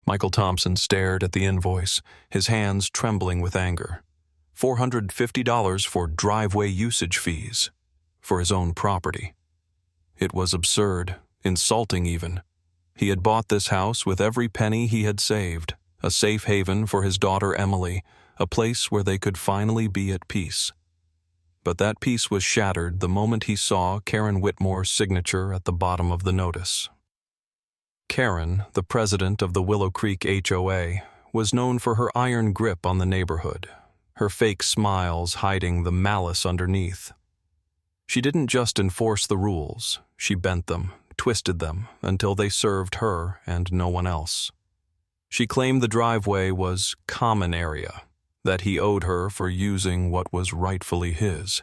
Michael Thompson stared at the invoice, his hands trembling with anger. $450 for driveway usage fees, for his own property. It was absurd, insulting even. He had bought this house with every penny he had saved, a safe haven for his daughter Emily, a place where they could finally be at peace. But that peace was shattered the moment he saw Karen Whitmore's signature at the bottom of the notice. Karen, the president of the Willow Creek HOA, was known for her iron grip on the neighborhood, her fake smiles hiding the malice underneath. She didn't just enforce the rules, she bent them, twisted them, until they served her and no one else. She claimed the driveway was common area, that he owed her for using what was rightfully his.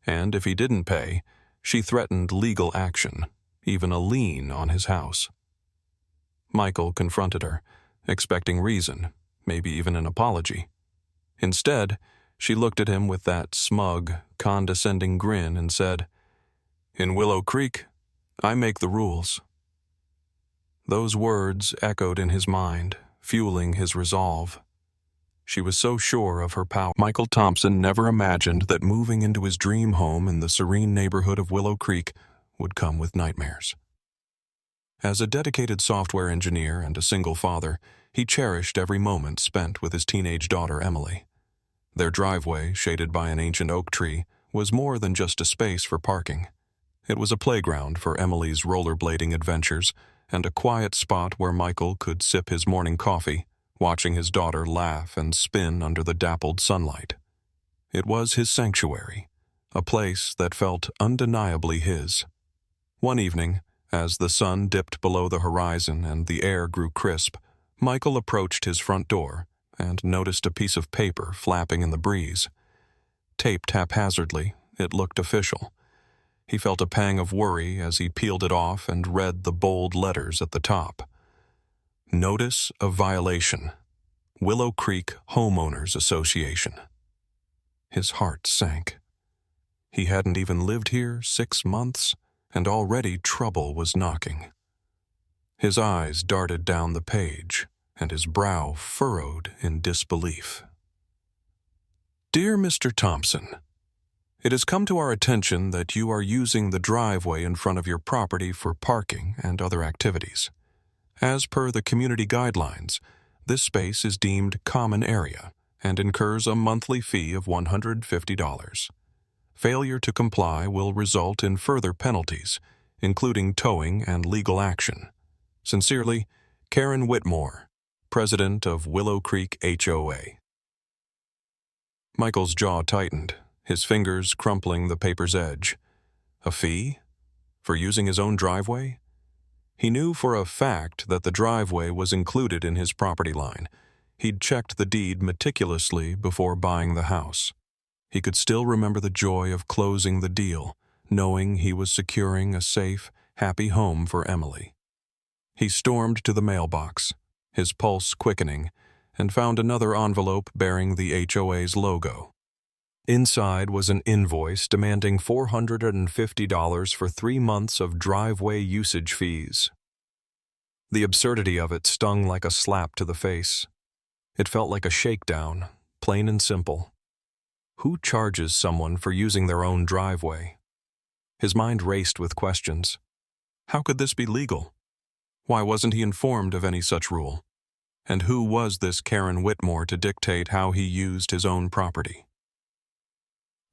And if he didn't pay, she threatened legal action, even a lien on his house. Michael confronted her, expecting reason, maybe even an apology. Instead, she looked at him with that smug, condescending grin and said, "In Willow Creek, I make the rules." Those words echoed in his mind, fueling his resolve. She was so sure of her power. Michael Thompson never imagined that moving into his dream home in the serene neighborhood of Willow Creek would come with nightmares. As a dedicated software engineer and a single father, he cherished every moment spent with his teenage daughter Emily. Their driveway, shaded by an ancient oak tree, was more than just a space for parking. It was a playground for Emily's rollerblading adventures and a quiet spot where Michael could sip his morning coffee, watching his daughter laugh and spin under the dappled sunlight. It was his sanctuary, a place that felt undeniably his. One evening, as the sun dipped below the horizon and the air grew crisp, Michael approached his front door and noticed a piece of paper flapping in the breeze. Taped haphazardly, it looked official. He felt a pang of worry as he peeled it off and read the bold letters at the top. Notice of violation. Willow Creek Homeowners Association. His heart sank. He hadn't even lived here 6 months, and already trouble was knocking. His eyes darted down the page, and his brow furrowed in disbelief. Dear Mr. Thompson, it has come to our attention that you are using the driveway in front of your property for parking and other activities. As per the community guidelines, this space is deemed common area and incurs a monthly fee of $150. Failure to comply will result in further penalties, including towing and legal action. Sincerely, Karen Whitmore, president of Willow Creek HOA. Michael's jaw tightened, his fingers crumpling the paper's edge. A fee? For using his own driveway? He knew for a fact that the driveway was included in his property line. He'd checked the deed meticulously before buying the house. He could still remember the joy of closing the deal, knowing he was securing a safe, happy home for Emily. He stormed to the mailbox, his pulse quickening, and found another envelope bearing the HOA's logo. Inside was an invoice demanding $450 for 3 months of driveway usage fees. The absurdity of it stung like a slap to the face. It felt like a shakedown, plain and simple. Who charges someone for using their own driveway? His mind raced with questions. How could this be legal? Why wasn't he informed of any such rule? And who was this Karen Whitmore to dictate how he used his own property?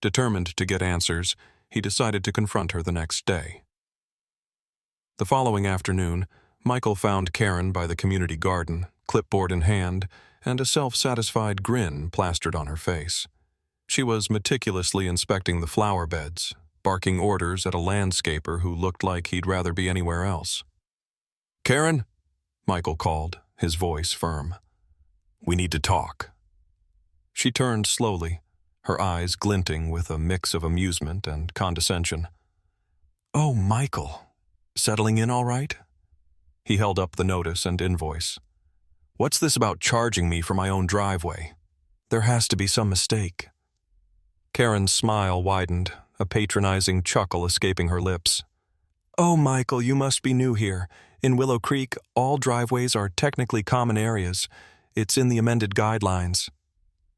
Determined to get answers, he decided to confront her the next day. The following afternoon, Michael found Karen by the community garden, clipboard in hand, and a self-satisfied grin plastered on her face. She was meticulously inspecting the flower beds, barking orders at a landscaper who looked like he'd rather be anywhere else. "Karen," Michael called, his voice firm. "We need to talk." She turned slowly, her eyes glinting with a mix of amusement and condescension. "Oh, Michael, settling in all right?" He held up the notice and invoice. "What's this about charging me for my own driveway? There has to be some mistake." Karen's smile widened, a patronizing chuckle escaping her lips. "Oh, Michael, you must be new here. In Willow Creek, all driveways are technically common areas. It's in the amended guidelines.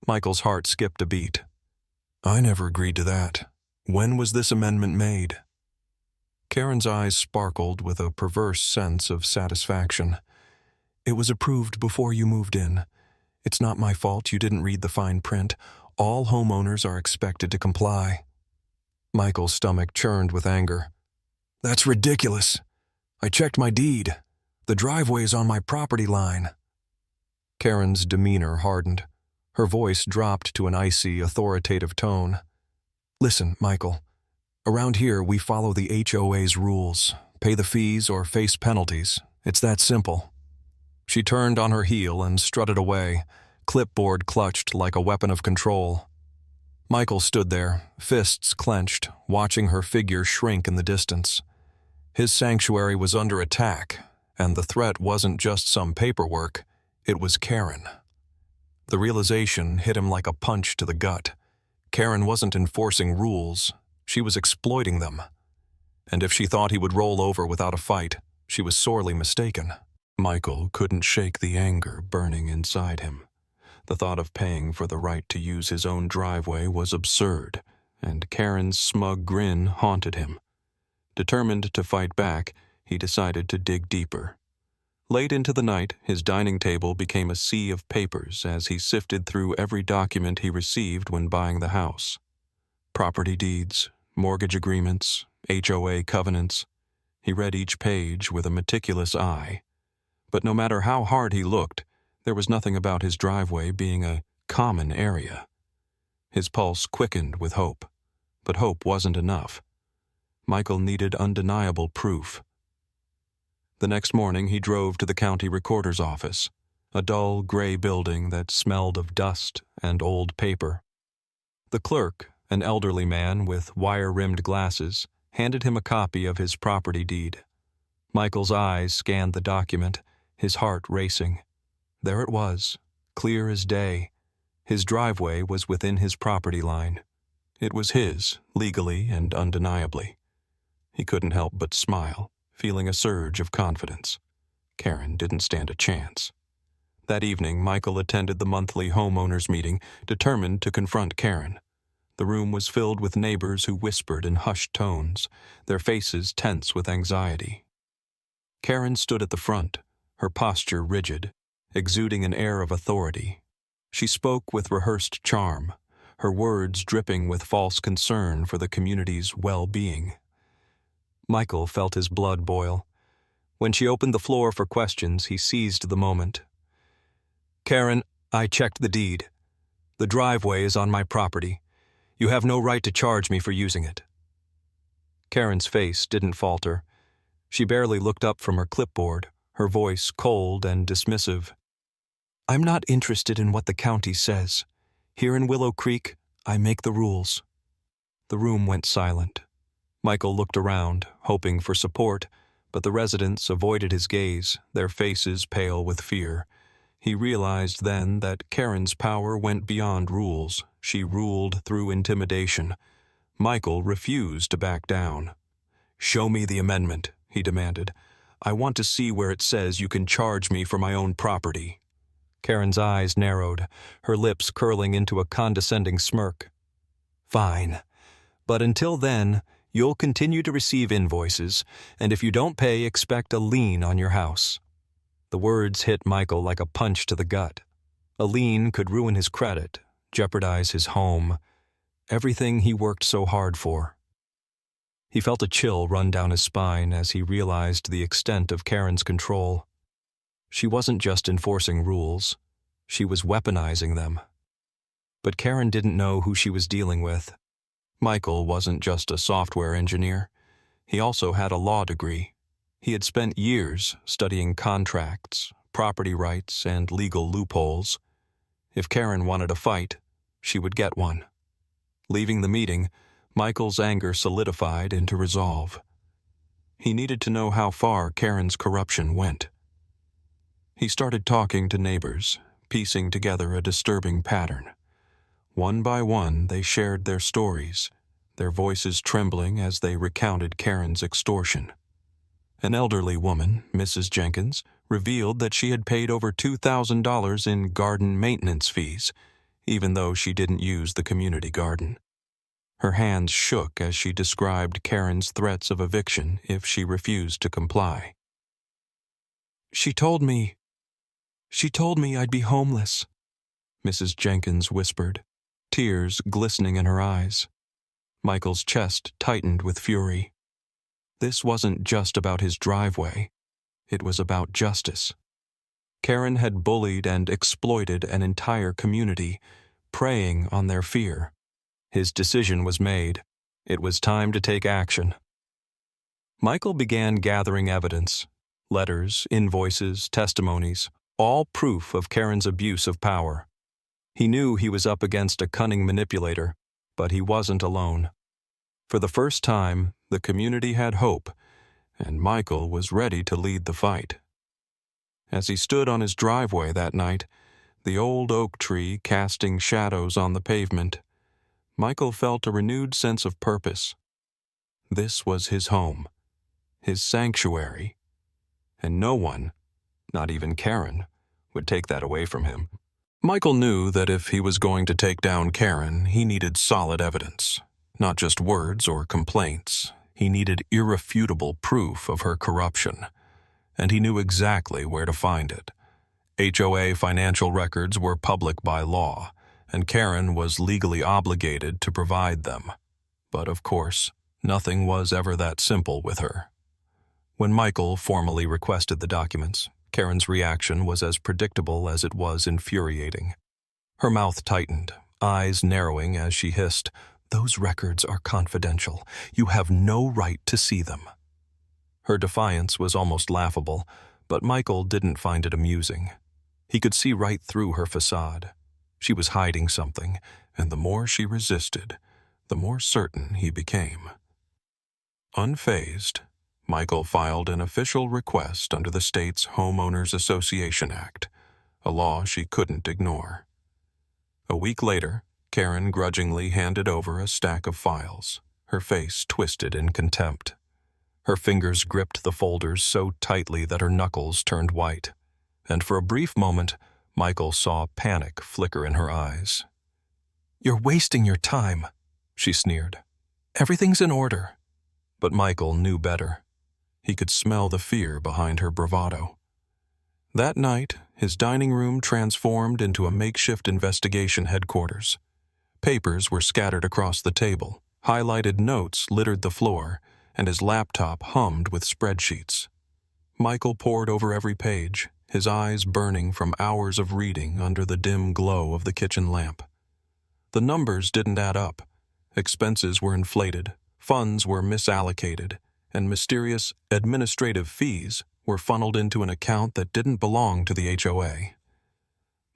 Michael's heart skipped a beat. I never agreed to that. When was this amendment made? Karen's eyes sparkled with a perverse sense of satisfaction. It was approved before you moved in. It's not my fault you didn't read the fine print. All homeowners are expected to comply. Michael's stomach churned with anger. That's ridiculous. I checked my deed. The driveway is on my property line. Karen's demeanor hardened. Her voice dropped to an icy, authoritative tone. Listen, Michael. Around here, we follow the HOA's rules. Pay the fees or face penalties. It's that simple. She turned on her heel and strutted away, clipboard clutched like a weapon of control. Michael stood there, fists clenched, watching her figure shrink in the distance. His sanctuary was under attack, and the threat wasn't just some paperwork, it was Karen. The realization hit him like a punch to the gut. Karen wasn't enforcing rules, she was exploiting them. And if she thought he would roll over without a fight, she was sorely mistaken. Michael couldn't shake the anger burning inside him. The thought of paying for the right to use his own driveway was absurd, and Karen's smug grin haunted him. Determined to fight back, he decided to dig deeper. Late into the night, his dining table became a sea of papers as he sifted through every document he received when buying the house. Property deeds, mortgage agreements, HOA covenants. He read each page with a meticulous eye. But no matter how hard he looked, there was nothing about his driveway being a common area. His pulse quickened with hope, but hope wasn't enough. Michael needed undeniable proof. The next morning he drove to the county recorder's office, a dull gray building that smelled of dust and old paper. The clerk, an elderly man with wire-rimmed glasses, handed him a copy of his property deed. Michael's eyes scanned the document, his heart racing. There it was, clear as day. His driveway was within his property line. It was his, legally and undeniably. He couldn't help but smile, feeling a surge of confidence. Karen didn't stand a chance. That evening, Michael attended the monthly homeowners meeting, determined to confront Karen. The room was filled with neighbors who whispered in hushed tones, their faces tense with anxiety. Karen stood at the front, her posture rigid, exuding an air of authority. She spoke with rehearsed charm, her words dripping with false concern for the community's well-being. Michael felt his blood boil. When she opened the floor for questions, he seized the moment. Karen, I checked the deed. The driveway is on my property. You have no right to charge me for using it. Karen's face didn't falter. She barely looked up from her clipboard, her voice cold and dismissive. I'm not interested in what the county says. Here in Willow Creek, I make the rules. The room went silent. Michael looked around, hoping for support, but the residents avoided his gaze, their faces pale with fear. He realized then that Karen's power went beyond rules. She ruled through intimidation. Michael refused to back down. Show me the amendment, he demanded. I want to see where it says you can charge me for my own property. Karen's eyes narrowed, her lips curling into a condescending smirk. Fine. But until then, you'll continue to receive invoices, and if you don't pay, expect a lien on your house. The words hit Michael like a punch to the gut. A lien could ruin his credit, jeopardize his home, everything he worked so hard for. He felt a chill run down his spine as he realized the extent of Karen's control. She wasn't just enforcing rules, she was weaponizing them. But Karen didn't know who she was dealing with. Michael wasn't just a software engineer. He also had a law degree. He had spent years studying contracts, property rights, and legal loopholes. If Karen wanted a fight, she would get one. Leaving the meeting, Michael's anger solidified into resolve. He needed to know how far Karen's corruption went. He started talking to neighbors, piecing together a disturbing pattern. One by one, they shared their stories, their voices trembling as they recounted Karen's extortion. An elderly woman, Mrs. Jenkins, revealed that she had paid over $2,000 in garden maintenance fees, even though she didn't use the community garden. Her hands shook as she described Karen's threats of eviction if she refused to comply. She told me I'd be homeless," Mrs. Jenkins whispered, tears glistening in her eyes. Michael's chest tightened with fury. This wasn't just about his driveway. It was about justice. Karen had bullied and exploited an entire community, preying on their fear. His decision was made. It was time to take action. Michael began gathering evidence: letters, invoices, testimonies, all proof of Karen's abuse of power. He knew he was up against a cunning manipulator, but he wasn't alone. For the first time, the community had hope, and Michael was ready to lead the fight. As he stood on his driveway that night, the old oak tree casting shadows on the pavement, Michael felt a renewed sense of purpose. This was his home, his sanctuary, and no one, not even Karen, would take that away from him. Michael knew that if he was going to take down Karen, he needed solid evidence. Not just words or complaints. He needed irrefutable proof of her corruption, and he knew exactly where to find it. HOA financial records were public by law, and Karen was legally obligated to provide them. But of course, nothing was ever that simple with her. When Michael formally requested the documents, Karen's reaction was as predictable as it was infuriating. Her mouth tightened, eyes narrowing as she hissed, "Those records are confidential. You have no right to see them." Her defiance was almost laughable, but Michael didn't find it amusing. He could see right through her facade. She was hiding something, and the more she resisted, the more certain he became. Unfazed, Michael filed an official request under the state's Homeowners Association Act, a law she couldn't ignore. A week later, Karen grudgingly handed over a stack of files, her face twisted in contempt. Her fingers gripped the folders so tightly that her knuckles turned white, and for a brief moment, Michael saw panic flicker in her eyes. "You're wasting your time," she sneered. "Everything's in order." But Michael knew better. He could smell the fear behind her bravado. That night, his dining room transformed into a makeshift investigation headquarters. Papers were scattered across the table, highlighted notes littered the floor, and his laptop hummed with spreadsheets. Michael pored over every page, his eyes burning from hours of reading under the dim glow of the kitchen lamp. The numbers didn't add up. Expenses were inflated, funds were misallocated, and mysterious administrative fees were funneled into an account that didn't belong to the HOA.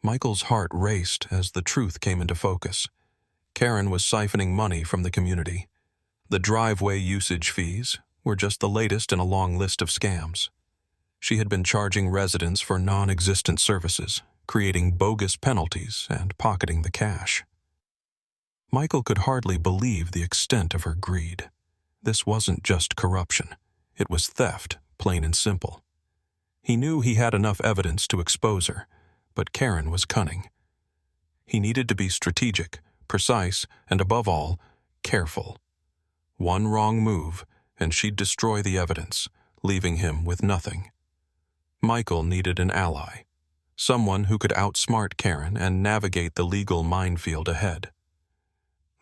Michael's heart raced as the truth came into focus. Karen was siphoning money from the community. The driveway usage fees were just the latest in a long list of scams. She had been charging residents for non-existent services, creating bogus penalties and pocketing the cash. Michael could hardly believe the extent of her greed. This wasn't just corruption. It was theft, plain and simple. He knew he had enough evidence to expose her, but Karen was cunning. He needed to be strategic, precise, and above all, careful. One wrong move, and she'd destroy the evidence, leaving him with nothing. Michael needed an ally, someone who could outsmart Karen and navigate the legal minefield ahead.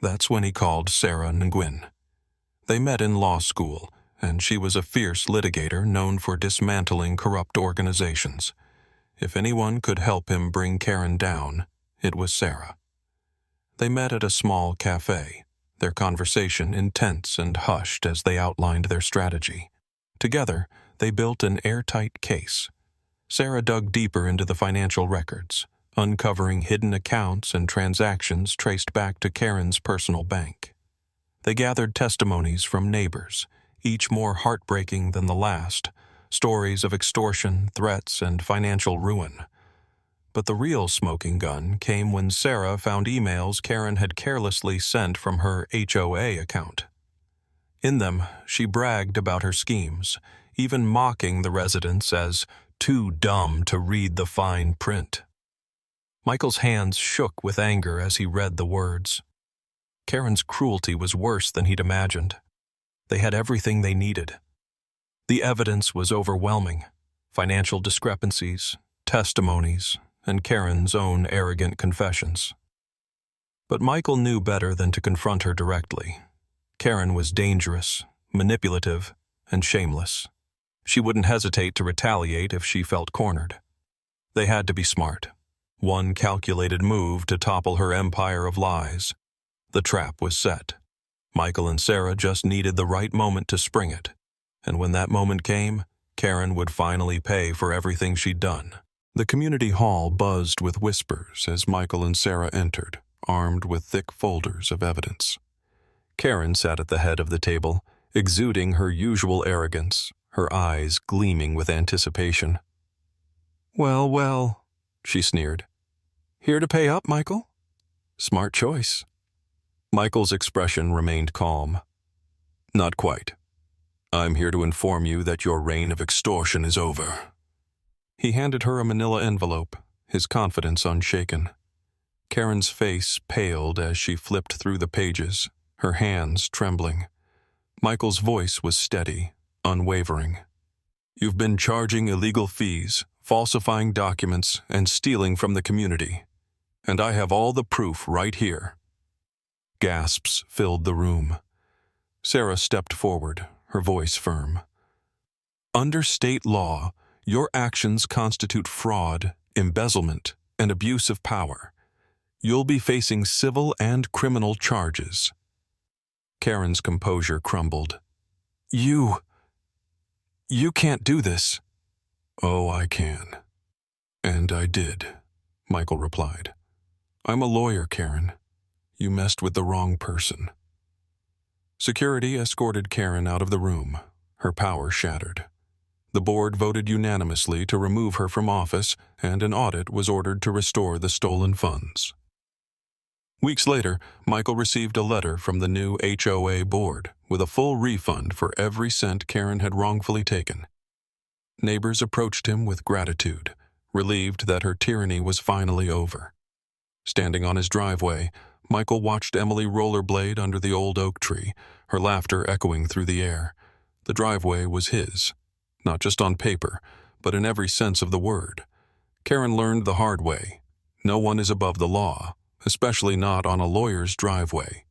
That's when he called Sarah Nguyen. They met in law school, and she was a fierce litigator known for dismantling corrupt organizations. If anyone could help him bring Karen down, it was Sarah. They met at a small cafe, their conversation intense and hushed as they outlined their strategy. Together, they built an airtight case. Sarah dug deeper into the financial records, uncovering hidden accounts and transactions traced back to Karen's personal bank. They gathered testimonies from neighbors, each more heartbreaking than the last, stories of extortion, threats, and financial ruin. But the real smoking gun came when Sarah found emails Karen had carelessly sent from her HOA account. In them, she bragged about her schemes, even mocking the residents as too dumb to read the fine print. Michael's hands shook with anger as he read the words. Karen's cruelty was worse than he'd imagined. They had everything they needed. The evidence was overwhelming: financial discrepancies, testimonies, and Karen's own arrogant confessions. But Michael knew better than to confront her directly. Karen was dangerous, manipulative, and shameless. She wouldn't hesitate to retaliate if she felt cornered. They had to be smart. One calculated move to topple her empire of lies. The trap was set. Michael and Sarah just needed the right moment to spring it. And when that moment came, Karen would finally pay for everything she'd done. The community hall buzzed with whispers as Michael and Sarah entered, armed with thick folders of evidence. Karen sat at the head of the table, exuding her usual arrogance, her eyes gleaming with anticipation. "Well, well," she sneered. "Here to pay up, Michael? Smart choice." Michael's expression remained calm. "Not quite. I'm here to inform you that your reign of extortion is over." He handed her a manila envelope, his confidence unshaken. Karen's face paled as she flipped through the pages, her hands trembling. Michael's voice was steady, unwavering. "You've been charging illegal fees, falsifying documents, and stealing from the community. And I have all the proof right here." Gasps filled the room. Sarah stepped forward, her voice firm. "Under state law, your actions constitute fraud, embezzlement, and abuse of power. You'll be facing civil and criminal charges." Karen's composure crumbled. You can't do this." "Oh, I can. And I did," Michael replied. "I'm a lawyer, Karen. You messed with the wrong person." Security escorted Karen out of the room, her power shattered. The board voted unanimously to remove her from office, and an audit was ordered to restore the stolen funds. Weeks later, Michael received a letter from the new HOA board with a full refund for every cent Karen had wrongfully taken. Neighbors approached him with gratitude, relieved that her tyranny was finally over. Standing on his driveway, Michael watched Emily rollerblade under the old oak tree, her laughter echoing through the air. The driveway was his, not just on paper, but in every sense of the word. Karen learned the hard way: no one is above the law, especially not on a lawyer's driveway.